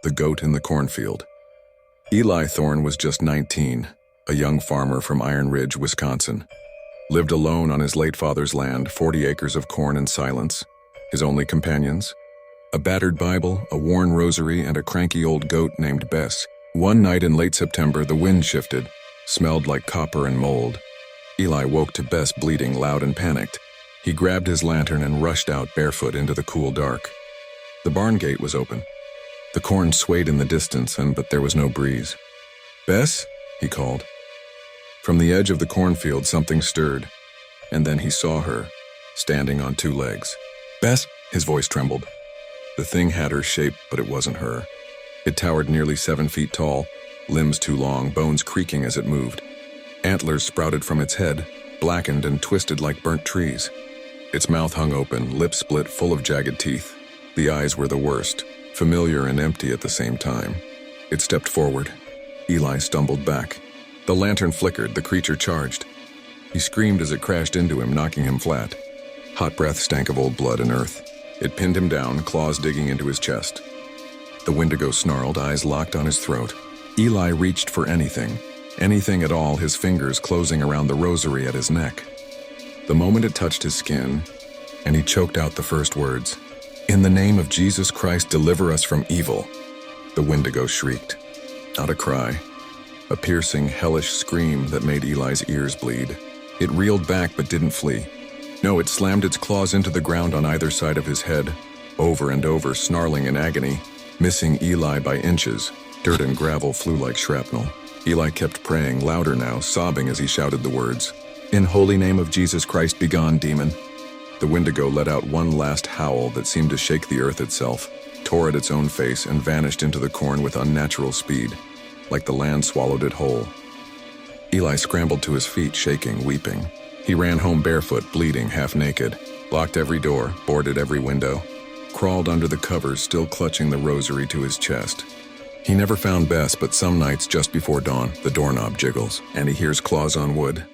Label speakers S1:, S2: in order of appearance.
S1: The Goat in the Cornfield. Eli Thorne was just 19, a young farmer from Iron Ridge, Wisconsin. Lived alone on his late father's land, 40 acres of corn and silence. His only companions? A battered Bible, a worn rosary, and a cranky old goat named Bess. One night in late September, the wind shifted, smelled like copper and mold. Eli woke to Bess bleating loud and panicked. He grabbed his lantern and rushed out barefoot into the cool dark. The barn gate was open. The corn swayed in the distance, but there was no breeze. "Bess?" he called. From the edge of the cornfield, something stirred, and then he saw her, standing on two legs. "Bess?" His voice trembled. The thing had her shape, but it wasn't her. It towered nearly 7 feet tall, limbs too long, bones creaking as it moved. Antlers sprouted from its head, blackened and twisted like burnt trees. Its mouth hung open, lips split, full of jagged teeth. The eyes were the worst, familiar and empty at the same time. It stepped forward. Eli stumbled back. The lantern flickered, the creature charged. He screamed as it crashed into him, knocking him flat. Hot breath stank of old blood and earth. It pinned him down, claws digging into his chest. The Windigo snarled, eyes locked on his throat. Eli reached for anything at all, his fingers closing around the rosary at his neck. The moment it touched his skin, and he choked out the first words. "In the name of Jesus Christ, deliver us from evil," the Windigo shrieked. Not a cry, a piercing, hellish scream that made Eli's ears bleed. It reeled back but didn't flee. No, it slammed its claws into the ground on either side of his head, over and over, snarling in agony, missing Eli by inches. Dirt and gravel flew like shrapnel. Eli kept praying, louder now, sobbing as he shouted the words. "In holy name of Jesus Christ, be gone, demon." The Windigo let out one last howl that seemed to shake the earth itself, tore at its own face, and vanished into the corn with unnatural speed, like the land swallowed it whole. Eli scrambled to his feet, shaking, weeping. He ran home barefoot, bleeding, half naked, locked every door, boarded every window, crawled under the covers, still clutching the rosary to his chest. He never found Bess, but some nights just before dawn, the doorknob jiggles, and he hears claws on wood,